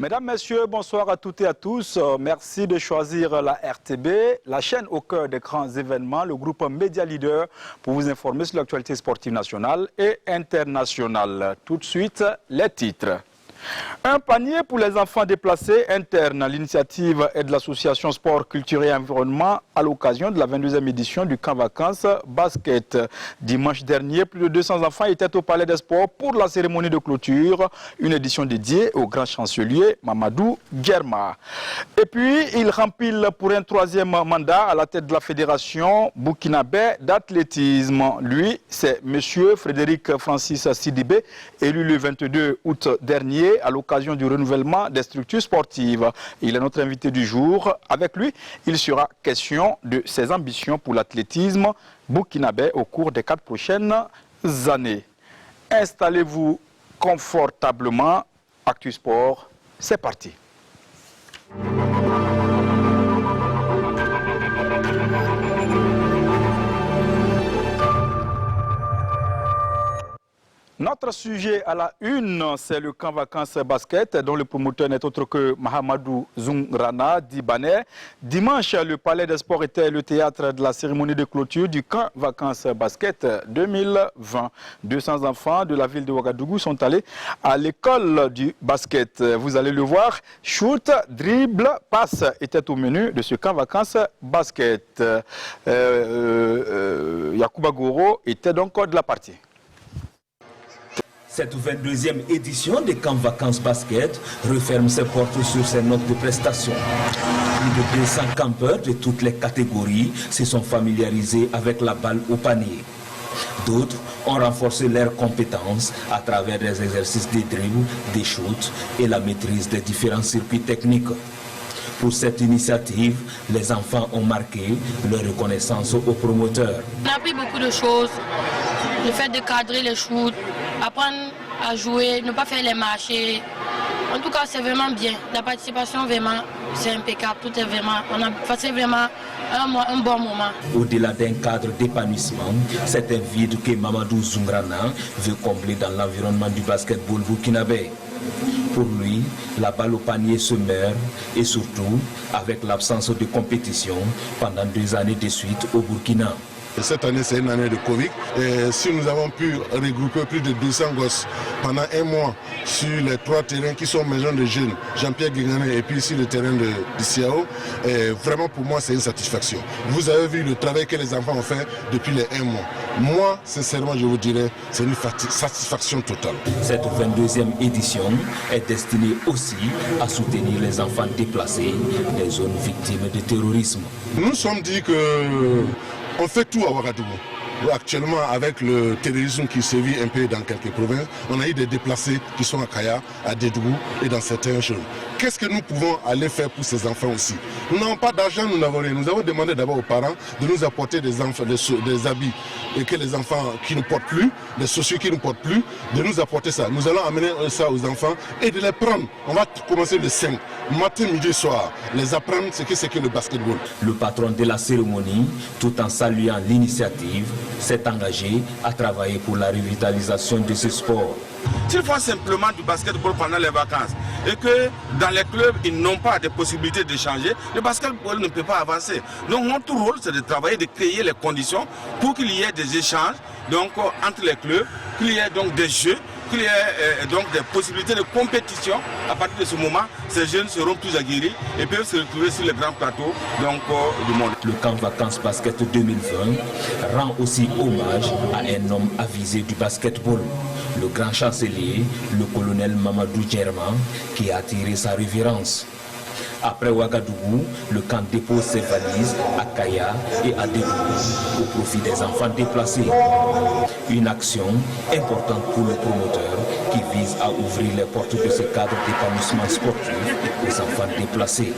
Mesdames, Messieurs, bonsoir à toutes et à tous. Merci de choisir la RTB, la chaîne au cœur des grands événements, le groupe Média Leader pour vous informer sur l'actualité sportive nationale et internationale. Tout de suite, les titres. Un panier pour les enfants déplacés interne. L'initiative est de l'association Sport, Culture et Environnement à l'occasion de la 22e édition du camp vacances basket. Dimanche dernier, plus de 200 enfants étaient au Palais des Sports pour la cérémonie de clôture, une édition dédiée au grand chancelier Mamadou Guerma. Et puis, il rempile pour un troisième mandat à la tête de la fédération burkinabé d'athlétisme. Lui, c'est M. Frédéric Francis Sidibé, élu le 22 août dernier à l'occasion du renouvellement des structures sportives. Il est notre invité du jour. Avec lui, il sera question de ses ambitions pour l'athlétisme burkinabé au cours des 4 prochaines années. Installez-vous confortablement. Actu Sport, c'est parti. Notre sujet à la une, c'est le camp vacances basket dont le promoteur n'est autre que Mahamadou Zungrana Dibane. Dimanche, le Palais des Sports était le théâtre de la cérémonie de clôture du camp vacances basket 2020. 200 enfants de la ville de Ouagadougou sont allés à l'école du basket. Vous allez le voir, shoot, dribble, passe était au menu de ce camp vacances basket. Yacouba Goro était donc de la partie. Cette 22e édition des camps vacances basket referme ses portes sur ses notes de prestations. Plus de 200 campeurs de toutes les catégories se sont familiarisés avec la balle au panier. D'autres ont renforcé leurs compétences à travers des exercices de dribble, des shoots et la maîtrise des différents circuits techniques. Pour cette initiative, les enfants ont marqué leur reconnaissance aux promoteurs. On a appris beaucoup de choses, le fait de cadrer les shoots, apprendre à jouer, ne pas faire les marchés. En tout cas, c'est vraiment bien. La participation, vraiment, c'est impeccable. Tout est vraiment, on a passé vraiment un bon moment. Au-delà d'un cadre d'épanouissement, c'est un vide que Mamadou Zungrana veut combler dans l'environnement du basketball burkinabé. Pour lui, la balle au panier se meurt et surtout avec l'absence de compétition pendant 2 années de suite au Burkina. Cette année, c'est une année de Covid. Et si nous avons pu regrouper plus de 200 gosses pendant 1 mois sur les 3 terrains qui sont maison de jeunes, Jean-Pierre Guingané et puis ici le terrain de Siao, vraiment pour moi, c'est une satisfaction. Vous avez vu le travail que les enfants ont fait depuis les 1 mois. Moi, sincèrement, je vous dirais, c'est une satisfaction totale. Cette 22e édition est destinée aussi à soutenir les enfants déplacés des zones victimes de terrorisme. Nous sommes dit que on fait tout à Ouagadougou. Actuellement, avec le terrorisme qui sévit un peu dans quelques provinces, on a eu des déplacés qui sont à Kaya, à Dédougou et dans certaines choses. Qu'est-ce que nous pouvons aller faire pour ces enfants aussi? Nous n'avons pas d'argent, nous n'avons rien. Nous avons demandé d'abord aux parents de nous apporter des habits et que les enfants qui ne portent plus, les sociaux qui ne portent plus, de nous apporter ça. Nous allons amener ça aux enfants et de les prendre. On va commencer le 5, matin, midi, soir. Les apprendre ce que c'est que le basketball. Le patron de la cérémonie, tout en saluant l'initiative, s'est engagé à travailler pour la revitalisation de ce sport. S'ils font simplement du basketball pendant les vacances et que dans les clubs, ils n'ont pas de possibilité d'échanger, le basketball ne peut pas avancer. Donc notre rôle, c'est de travailler, de créer les conditions pour qu'il y ait des échanges donc, entre les clubs, qu'il y ait donc des jeux, qu'il y ait donc des possibilités de compétition. À partir de ce moment, ces jeunes seront plus aguerris et peuvent se retrouver sur les grands plateaux donc, du monde. Le camp vacances basket 2020 rend aussi hommage à un homme avisé du basketball, le grand chancelier, le colonel Mamadou Guerma, qui a attiré sa révérence. Après Ouagadougou, le camp dépose ses valises à Kaya et à Dédougou au profit des enfants déplacés. Une action importante pour le promoteur qui vise à ouvrir les portes de ce cadre d'épanouissement sportif aux enfants déplacés.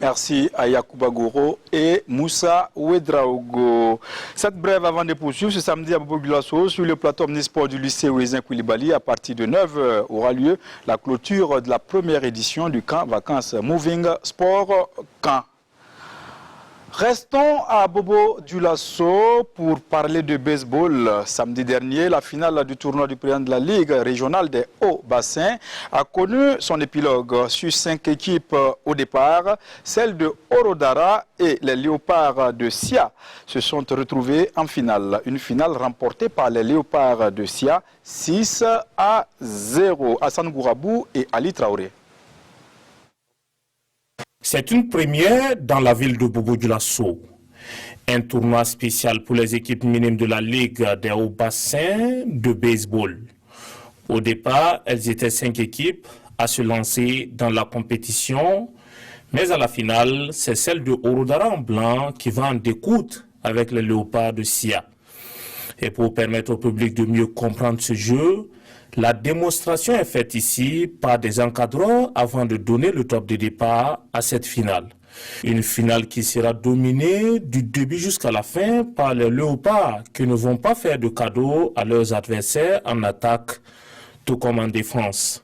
Merci à Yacouba Goro et Moussa Ouedraogo. Cette brève avant de poursuivre, ce samedi à Bobo-Gulasso, sur le plateau omnisport du lycée Ouézin Koulibaly, à partir de 9h aura lieu la clôture de la première édition du camp vacances Moving Sport Camp. Restons à Bobo Dioulasso pour parler de baseball. Samedi dernier, la finale du tournoi du président de la Ligue régionale des Hauts-Bassins a connu son épilogue sur 5 équipes au départ. Celles de Orodara et les Léopards de Sia se sont retrouvées en finale. Une finale remportée par les Léopards de Sia 6-0. Hassan Gourabou et Ali Traoré. C'est une première dans la ville de Bobo Dioulasso. Un tournoi spécial pour les équipes minimes de la Ligue des Hauts-Bassins de baseball. Au départ, elles étaient 5 équipes à se lancer dans la compétition, mais à la finale, c'est celle de Orodara en blanc qui va en découdre avec les Léopards de Sia. Et pour permettre au public de mieux comprendre ce jeu, la démonstration est faite ici par des encadrants avant de donner le top de départ à cette finale. Une finale qui sera dominée du début jusqu'à la fin par les Léopards qui ne vont pas faire de cadeaux à leurs adversaires en attaque, tout comme en défense.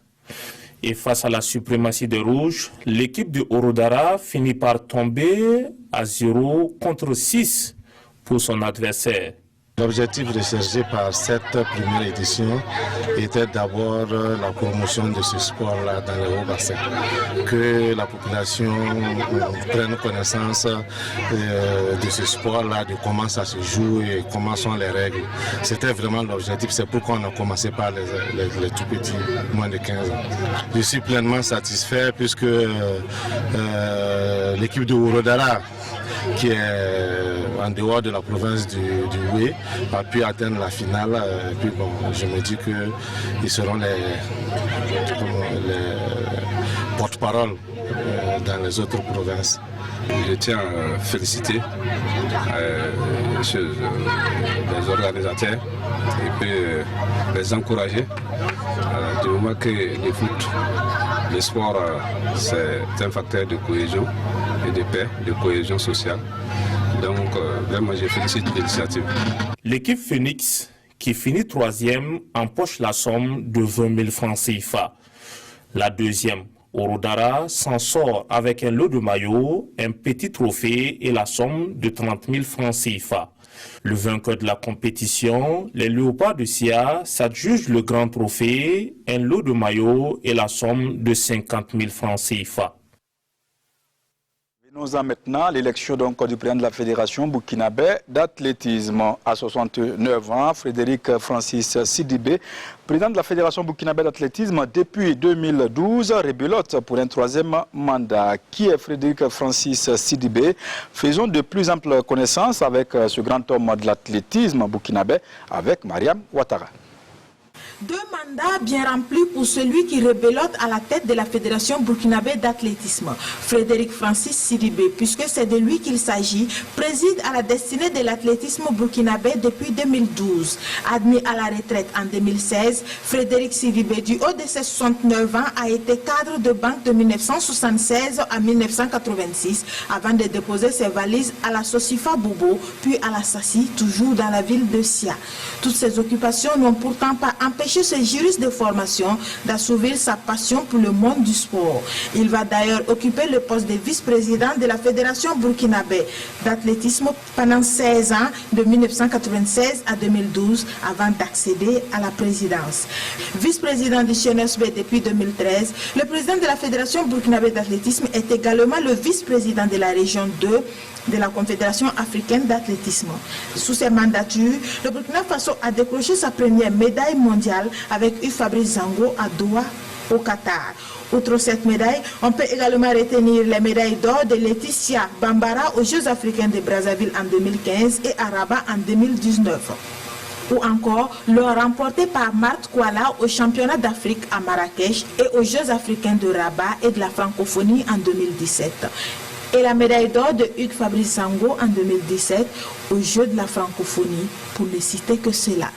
Et face à la suprématie des Rouges, l'équipe de Orodara finit par tomber à 0 contre 6 pour son adversaire. L'objectif recherché par cette première édition était d'abord la promotion de ce sport-là dans les Hauts-Bassins, que la population prenne connaissance de ce sport-là, de comment ça se joue et comment sont les règles. C'était vraiment l'objectif, c'est pourquoi on a commencé par les tout petits, moins de 15 ans. Je suis pleinement satisfait puisque l'équipe de Orodara, qui est en dehors de la province du Houé, a pu atteindre la finale. Et puis bon, je me dis qu'ils seront les porte-parole dans les autres provinces. Je tiens à féliciter les organisateurs et puis les encourager. Du moment que le foot, le sport, c'est un facteur de cohésion et de paix, de cohésion sociale. Donc vraiment, je félicite l'initiative. L'équipe Phoenix, qui finit 3e, empoche la somme de 20 000 francs CFA. La deuxième, Orodara, s'en sort avec un lot de maillots, un petit trophée et la somme de 30 000 francs CFA. Le vainqueur de la compétition, les Léopards de Sia, s'adjuge le grand trophée, un lot de maillots et la somme de 50 000 francs CFA. Nous avons maintenant l'élection du président de la Fédération burkinabé d'athlétisme. À 69 ans, Frédéric Francis Sidibé, président de la Fédération burkinabé d'athlétisme depuis 2012, rebelote pour un 3e mandat. Qui est Frédéric Francis Sidibé? Faisons de plus amples connaissances avec ce grand homme de l'athlétisme burkinabé, avec Mariam Ouattara. 2 mandats bien remplis pour celui qui rebelote à la tête de la Fédération burkinabé d'athlétisme, Frédéric Francis Sidibé, puisque c'est de lui qu'il s'agit, préside à la destinée de l'athlétisme burkinabé depuis 2012. Admis à la retraite en 2016, Frédéric Sidibé, du haut de ses 69 ans, a été cadre de banque de 1976 à 1986, avant de déposer ses valises à la Sosifa Bobo, puis à la Sassi, toujours dans la ville de Sia. Toutes ces occupations n'ont pourtant pas empêché ce juriste de formation d'assouvir sa passion pour le monde du sport. Il va d'ailleurs occuper le poste de vice-président de la Fédération burkinabé d'athlétisme pendant 16 ans, de 1996 à 2012, avant d'accéder à la présidence. Vice-président du CNSB depuis 2013, le président de la Fédération burkinabé d'athlétisme est également le vice-président de la région 2 de la Confédération africaine d'athlétisme. Sous ses mandatures, le Burkina Faso a décroché sa première médaille mondiale avec Hugues Fabrice Zango à Doha, au Qatar. Outre cette médaille, on peut également retenir les médailles d'or de Laetitia Bambara aux Jeux africains de Brazzaville en 2015 et à Rabat en 2019. Ou encore l'or remporté par Marthe Kouala au championnat d'Afrique à Marrakech et aux Jeux africains de Rabat et de la francophonie en 2017. Et la médaille d'or de Hugues Fabrice Zango en 2017 aux Jeux de la francophonie, pour ne citer que cela.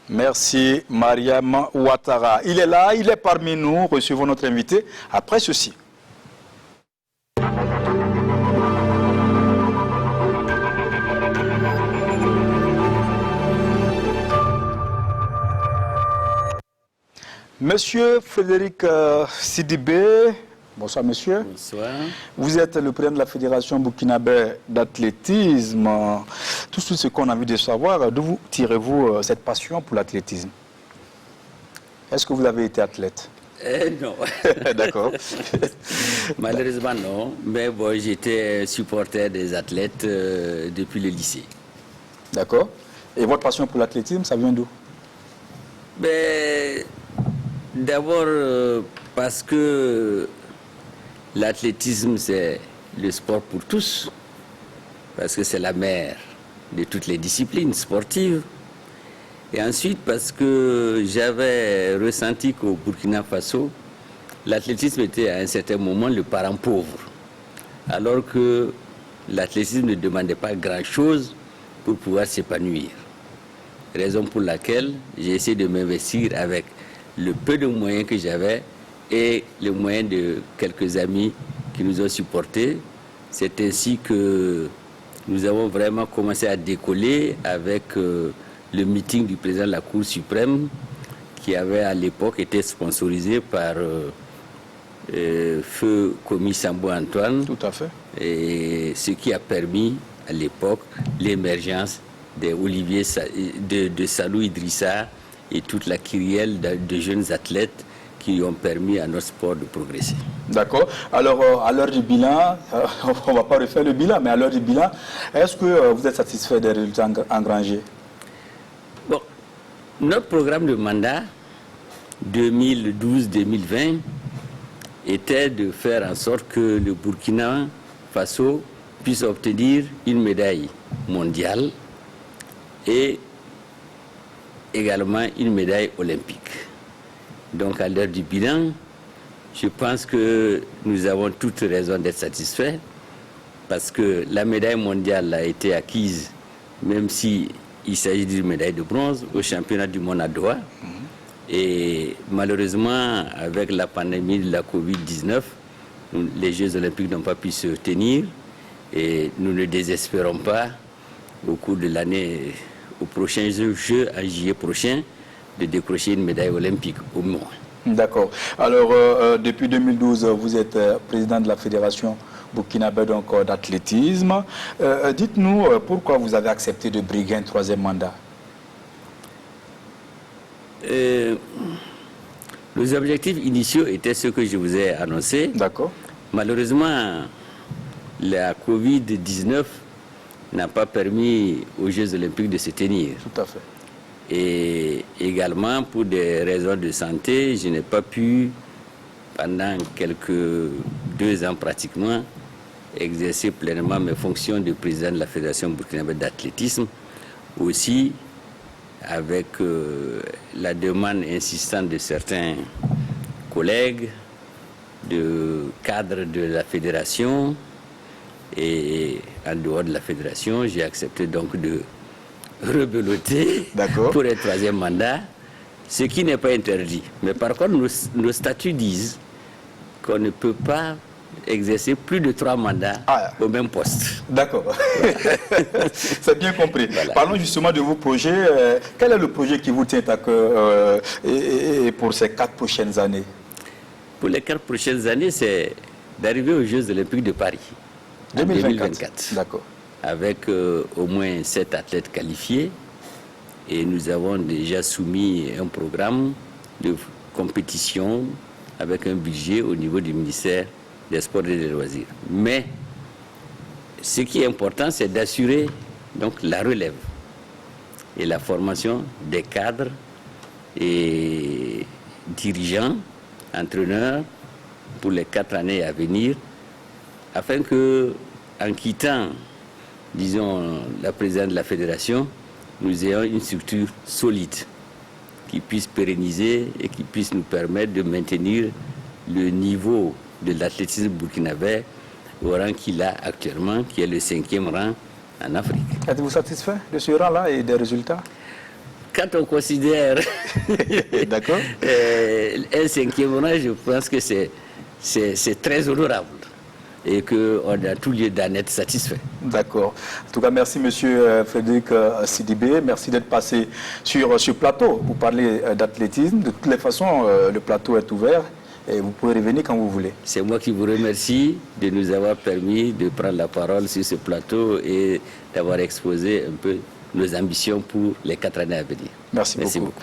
Merci Mariam Ouattara. Il est là, il est parmi nous. Recevons notre invité après ceci. Monsieur Frédéric Sidibé, Bonsoir, monsieur. Bonsoir. Vous êtes le président de la Fédération burkinabé d'athlétisme. Tout ce qu'on a envie de savoir, d'où tirez-vous cette passion pour l'athlétisme? Est-ce que vous avez été athlète? Non. D'accord. Malheureusement, non. Mais bon, j'étais supporter des athlètes depuis le lycée. D'accord. Et votre passion pour l'athlétisme, ça vient d'où? D'abord, parce que l'athlétisme, c'est le sport pour tous. Parce que c'est la mère de toutes les disciplines sportives. Et ensuite, parce que j'avais ressenti qu'au Burkina Faso, l'athlétisme était à un certain moment le parent pauvre. Alors que l'athlétisme ne demandait pas grand-chose pour pouvoir s'épanouir. Raison pour laquelle j'ai essayé de m'investir avec le peu de moyens que j'avais et les moyens de quelques amis qui nous ont supportés. C'est ainsi que nous avons vraiment commencé à décoller avec le meeting du président de la Cour suprême qui avait à l'époque été sponsorisé par Feu Komi Sambou Antoine. Tout à fait. Et ce qui a permis à l'époque l'émergence de Salou Idrissa et toute la kyrielle de jeunes athlètes qui ont permis à notre sport de progresser. D'accord. Alors, à l'heure du bilan, on ne va pas refaire le bilan, mais à l'heure du bilan, est-ce que vous êtes satisfait des résultats engrangés? Bon, notre programme de mandat 2012-2020 était de faire en sorte que le Burkina Faso puisse obtenir une médaille mondiale et également une médaille olympique. Donc à l'heure du bilan, je pense que nous avons toute raison d'être satisfaits parce que la médaille mondiale a été acquise, même si il s'agit d'une médaille de bronze au championnat du monde à Doha. Et malheureusement, avec la pandémie de la Covid-19, les Jeux olympiques n'ont pas pu se tenir et nous ne désespérons pas au cours de l'année, au prochain Jeux en juillet prochain, de décrocher une médaille olympique au moins. D'accord. Alors, depuis 2012, vous êtes président de la Fédération burkinabé d'athlétisme. Dites-nous pourquoi vous avez accepté de briguer un troisième mandat. Les objectifs initiaux étaient ceux que je vous ai annoncés. D'accord. Malheureusement, la Covid-19 n'a pas permis aux Jeux olympiques de se tenir. Tout à fait. Et également, pour des raisons de santé, je n'ai pas pu, pendant quelques 2 ans pratiquement, exercer pleinement mes fonctions de président de la Fédération burkinabé d'athlétisme. Aussi, avec la demande insistante de certains collègues, de cadres de la fédération et en dehors de la fédération, j'ai accepté donc de rebeloter pour un troisième mandat, ce qui n'est pas interdit. Mais par contre, nos statuts disent qu'on ne peut pas exercer plus de 3 mandats au même poste. D'accord. C'est bien compris. Voilà. Parlons justement de vos projets. Quel est le projet qui vous tient à cœur et pour ces 4 prochaines années? Pour les 4 prochaines années, c'est d'arriver aux Jeux olympiques de Paris 2024. D'accord. Avec au moins 7 athlètes qualifiés. Et nous avons déjà soumis un programme de compétition avec un budget au niveau du ministère des Sports et des Loisirs. Mais ce qui est important, c'est d'assurer donc la relève et la formation des cadres et dirigeants, entraîneurs pour les 4 années à venir, afin que, en quittant, disons, la présidence de la fédération, nous ayons une structure solide qui puisse pérenniser et qui puisse nous permettre de maintenir le niveau de l'athlétisme burkinabé au rang qu'il a actuellement, qui est le 5e rang en Afrique. Êtes-vous satisfait de ce rang-là et des résultats? Quand on considère D'accord. Un 5e rang, je pense que c'est très honorable et qu'on a tout lieu d'en être satisfait. D'accord. En tout cas, merci Monsieur Frédéric Sidibé. Merci d'être passé sur ce plateau pour parler d'athlétisme. De toutes les façons, le plateau est ouvert. Et vous pouvez revenir quand vous voulez. C'est moi qui vous remercie de nous avoir permis de prendre la parole sur ce plateau et d'avoir exposé un peu nos ambitions pour les 4 années à venir. Merci beaucoup.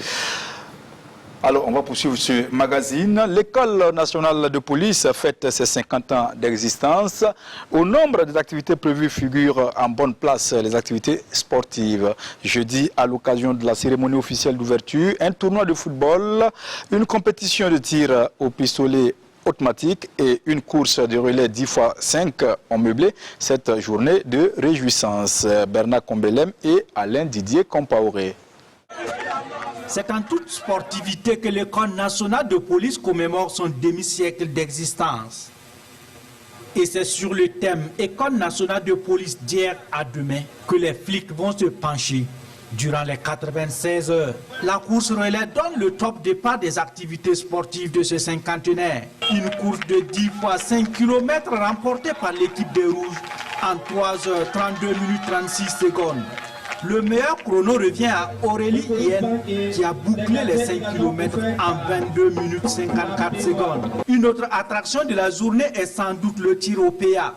Alors, on va poursuivre ce magazine. L'École nationale de police fête ses 50 ans d'existence. Au nombre des activités prévues figurent en bonne place les activités sportives. Jeudi, à l'occasion de la cérémonie officielle d'ouverture, un tournoi de football, une compétition de tir au pistolet automatique et une course de relais 10x5 ont meublé cette journée de réjouissance. Bernard Combelem et Alain Didier Compaoré. C'est en toute sportivité que l'École nationale de police commémore son demi-siècle d'existence. Et c'est sur le thème École nationale de police d'hier à demain que les flics vont se pencher durant les 96 heures. La course relais donne le top départ des activités sportives de ce cinquantenaire. Une course de 10 x 5 km remportée par l'équipe des Rouges en 3h32 minutes 36 secondes. Le meilleur chrono revient à Aurélie Yen qui a bouclé les 5 km en 22 minutes 54 secondes. Une autre attraction de la journée est sans doute le tir au PA.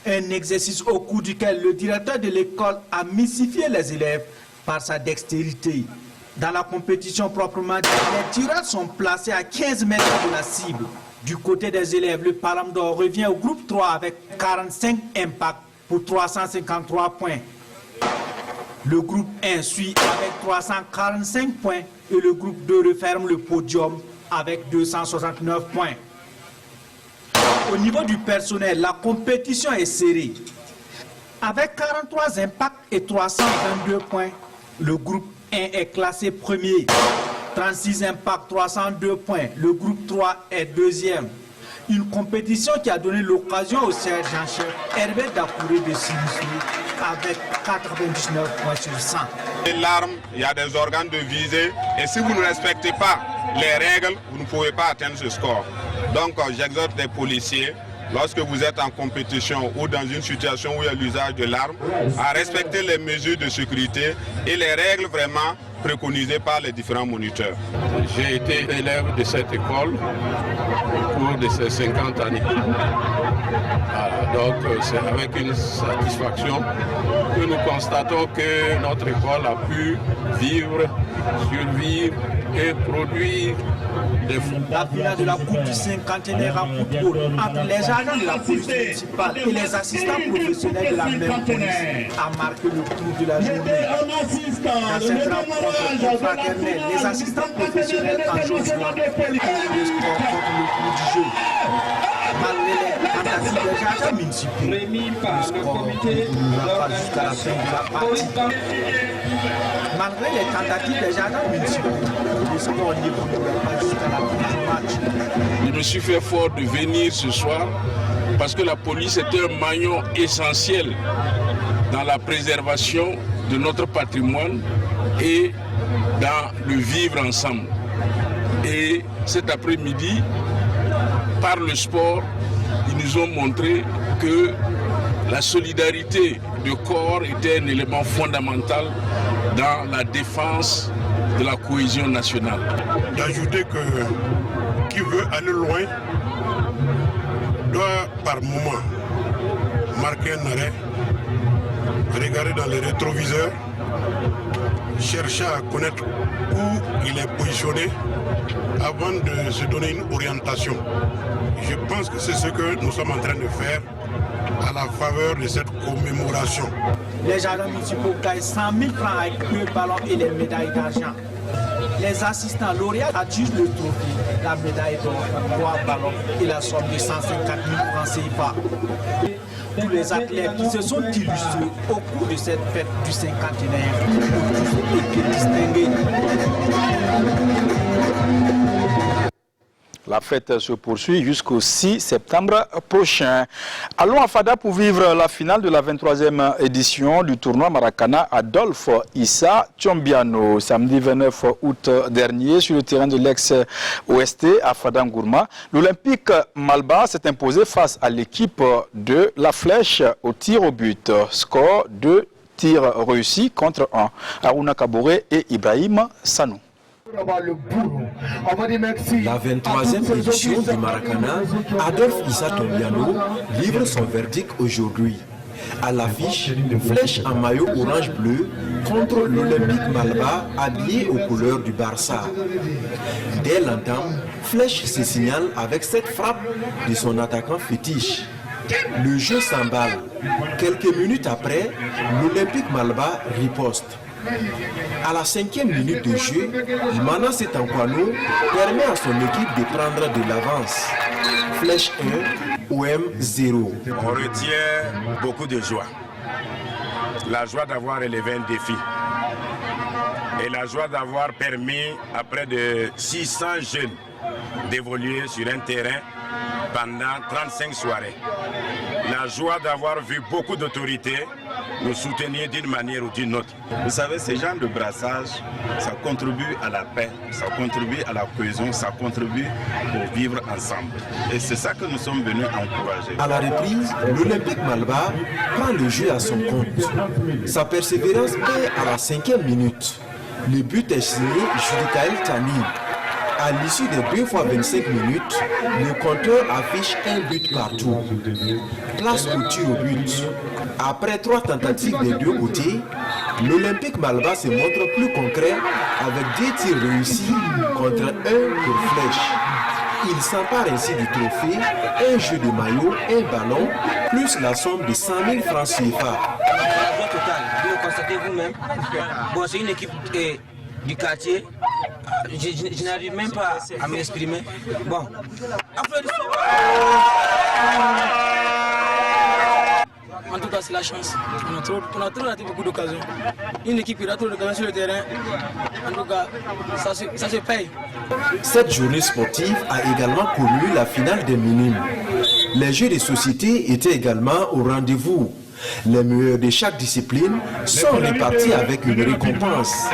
Un exercice au cours duquel le directeur de l'école a mystifié les élèves par sa dextérité. Dans la compétition proprement dite, les tireurs sont placés à 15 mètres de la cible. Du côté des élèves, le Palme d'Or revient au groupe 3 avec 45 impacts pour 353 points. Le groupe 1 suit avec 345 points et le groupe 2 referme le podium avec 269 points. Au niveau du personnel, la compétition est serrée. Avec 43 impacts et 322 points, le groupe 1 est classé premier. 36 impacts, 302 points. Le groupe 3 est deuxième. Une compétition qui a donné l'occasion au sergent-chef Hervé Dakouré de s'illustrer avec 99 points sur 100. L'arme, il y a des organes de visée et si vous ne respectez pas les règles, vous ne pouvez pas atteindre ce score. Donc j'exhorte les policiers, lorsque vous êtes en compétition ou dans une situation où il y a l'usage de l'arme, à respecter les mesures de sécurité et les règles vraiment préconisées par les différents moniteurs. J'ai été élève de cette école au cours de ces 50 années. Voilà, donc c'est avec une satisfaction que nous constatons que notre école a pu vivre, survivre et produire des fruits. La finale de la Coupe du cinquantenaire en football entre les agents de la police municipale et les assistants professionnels de la même police a marqué le tour de la journée. Dans cette rencontre fraternelle, les assistants professionnels en jaune blanc ont eu le score contre le cours du jeu. Malgré les tentatives des agents municipaux, le score n'évoluera pas jusqu'à la fin de la partie. Malgré les tentatives des agents municipaux, le score n'évoluera pas jusqu'à la fin du match. Je me suis fait fort de venir ce soir parce que la police est un maillon essentiel dans la préservation de notre patrimoine et dans le vivre ensemble. Et cet après-midi, par le sport, ils nous ont montré que la solidarité de corps était un élément fondamental dans la défense de la cohésion nationale. D'ajouter que qui veut aller loin doit par moment marquer un arrêt, regarder dans les rétroviseurs, chercher à connaître où il est positionné avant de se donner une orientation. Je pense que c'est ce que nous sommes en train de faire à la faveur de cette commémoration. Les agents municipaux gagnent 100 000 francs avec le ballon et les médailles d'argent. Les assistants lauréats adjugent le trophée, la médaille d'or, 3 ballons et la somme de 150 000 francs CFA. Tous les athlètes qui se sont illustrés au cours de cette fête du cinquantenaire ont été distingués. La fête se poursuit jusqu'au 6 septembre prochain. Allons à Fada pour vivre la finale de la 23e édition du tournoi Maracana Adolphe Issa Tchombiano. Samedi 29 août dernier, sur le terrain de l'ex-OST à Fada Ngourma, l'Olympique Malba s'est imposé face à l'équipe de La Flèche au tir au but. Score 2 tirs réussis contre 1. Aruna Kaboré et Ibrahim Sanou. La 23e édition du Maracana, Adolphe Issa Tombiano livre son verdict aujourd'hui. À l'affiche, une flèche en maillot orange-bleu contre l'Olympique Malba habillé aux couleurs du Barça. Dès l'entame, Flèche se signale avec cette frappe de son attaquant fétiche. Le jeu s'emballe. Quelques minutes après, l'Olympique Malba riposte. À la 5e minute de jeu, Mana Setankouano permet à son équipe de prendre de l'avance. Flèche 1, OM 0. On retient beaucoup de joie. La joie d'avoir relevé un défi. Et la joie d'avoir permis à près de 600 jeunes d'évoluer sur un terrain pendant 35 soirées. La joie d'avoir vu beaucoup d'autorités nous soutenir d'une manière ou d'une autre. Vous savez, ce genre de brassage, ça contribue à la paix, ça contribue à la cohésion, ça contribue pour vivre ensemble. Et c'est ça que nous sommes venus encourager. À la reprise, l'Olympique Malba prend le jeu à son compte. Sa persévérance est à la 5e minute. Le but est signé Julikael Tani. À l'issue des 2 fois 25 minutes, le compteur affiche un but partout. Place au tir au but. Après 3 tentatives des deux côtés, l'Olympique Malba se montre plus concret avec 2 tirs réussis contre 1 pour Flèche. Il s'empare ainsi du trophée, un jeu de maillot, un ballon, plus la somme de 100 000 francs CFA. La joie totale, vous le constatez vous-même. Bon, c'est une équipe du quartier. Je n'arrive même pas à m'exprimer. Bon, en tout cas, c'est la chance. On a trop raté beaucoup d'occasions. Une équipe qui rate trop d'occasions sur le terrain, en tout cas, ça se paye. Cette journée sportive a également connu la finale des minimes. Les jeux de société étaient également au rendez-vous. Les meilleurs de chaque discipline sont répartis avec une récompense.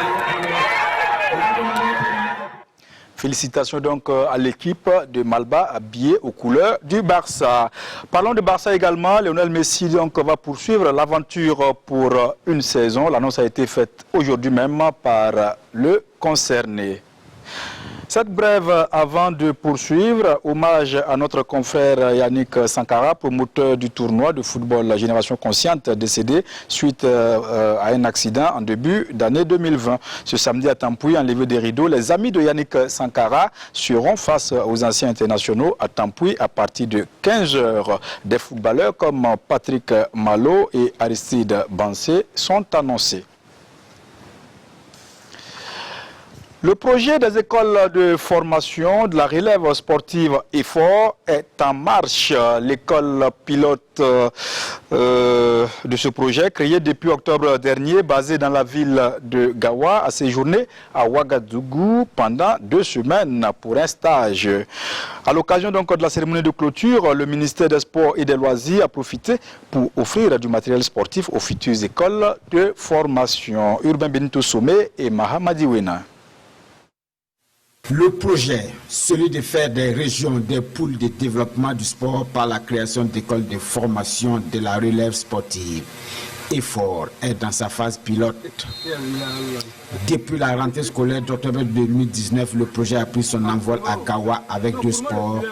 Félicitations donc à l'équipe de Malba habillée aux couleurs du Barça. Parlons de Barça également. Lionel Messi donc va poursuivre l'aventure pour une saison. L'annonce a été faite aujourd'hui même par le concerné. Cette brève avant de poursuivre, hommage à notre confrère Yannick Sankara, promoteur du tournoi de football La Génération Consciente, décédé suite à un accident en début d'année 2020. Ce samedi à Tampouy, enlevé des rideaux, les amis de Yannick Sankara seront face aux anciens internationaux à Tampouy à partir de 15 h. Des footballeurs comme Patrick Malo et Aristide Bansé sont annoncés. Le projet des écoles de formation de la relève sportive EFOR est en marche. L'école pilote de ce projet, créée depuis octobre dernier, basée dans la ville de Gawa, a séjourné à Ouagadougou pendant 2 semaines pour un stage. À l'occasion donc de la cérémonie de clôture, le ministère des Sports et des Loisirs a profité pour offrir du matériel sportif aux futures écoles de formation. Urbain Benito Somé et Mahamadi Wena. Le projet, celui de faire des régions des pôles de développement du sport par la création d'écoles de formation de la relève sportive, EFOR, est dans sa phase pilote. Depuis la rentrée scolaire d'octobre 2019, le projet a pris son envol à Gawa avec 2 sports,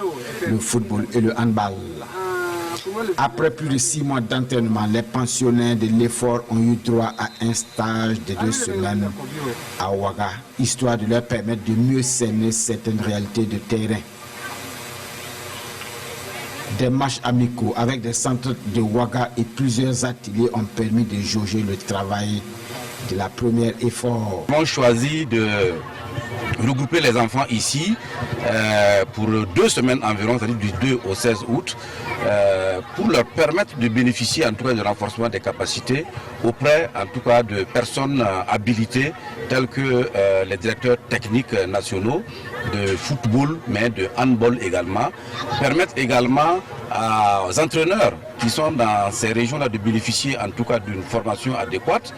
le football et le handball. Après plus de 6 mois d'entraînement, les pensionnaires de l'EFOR ont eu droit à un stage de 2 semaines à Ouaga, histoire de leur permettre de mieux cerner certaines réalités de terrain. Des matchs amicaux avec des centres de Ouaga et plusieurs ateliers ont permis de jauger le travail de la première EFOR. On choisit de regrouper les enfants ici pour 2 semaines environ, c'est-à-dire du 2 au 16 août, pour leur permettre de bénéficier en tout cas du renforcement des capacités auprès en tout cas de personnes habilitées telles que les directeurs techniques nationaux de football mais de handball également, permettre également aux entraîneurs qui sont dans ces régions-là de bénéficier en tout cas d'une formation adéquate.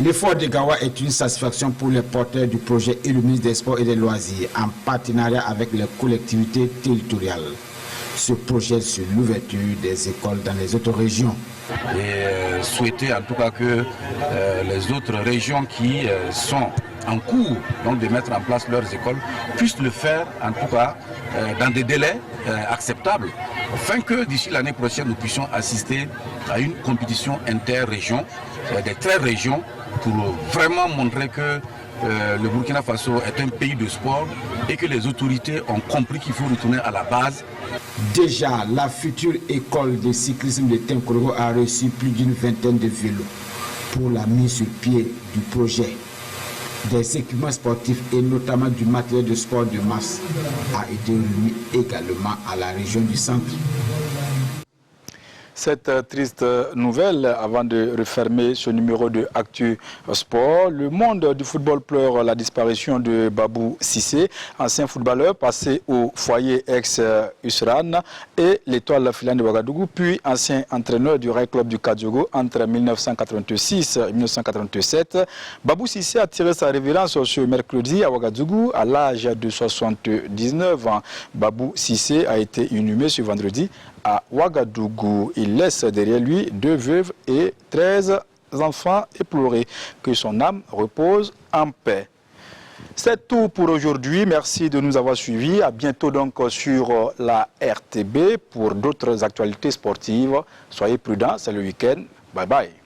L'effort de Gawa est une satisfaction pour les porteurs du projet et le ministre des Sports et des Loisirs en partenariat avec les collectivités territoriales. Ce projet sur l'ouverture des écoles dans les autres régions. Et souhaiter en tout cas que les autres régions qui sont en cours donc, de mettre en place leurs écoles puissent le faire en tout cas dans des délais acceptables, afin que d'ici l'année prochaine nous puissions assister à une compétition inter-région, des 13 régions, pour vraiment montrer que le Burkina Faso est un pays de sport et que les autorités ont compris qu'il faut retourner à la base. Déjà, la future école de cyclisme de Tinkorogo a reçu plus d'une vingtaine de vélos pour la mise sur pied du projet. Des équipements sportifs et notamment du matériel de sport de masse a été remis également à la région du centre. Cette triste nouvelle, avant de refermer ce numéro de Actu Sport, le monde du football pleure la disparition de Babou Cissé, ancien footballeur passé au foyer ex-USRAN et l'Étoile filane de Ouagadougou, puis ancien entraîneur du Rail Club du Kadiogo entre 1986 et 1987. Babou Cissé a tiré sa révérence ce mercredi à Ouagadougou à l'âge de 79 ans. Babou Cissé a été inhumé ce vendredi à Ouagadougou. Il laisse derrière lui 2 veuves et 13 enfants éplorés. Que son âme repose en paix. C'est tout pour aujourd'hui. Merci de nous avoir suivis. À bientôt donc sur la RTB pour d'autres actualités sportives. Soyez prudents, c'est le week-end. Bye bye.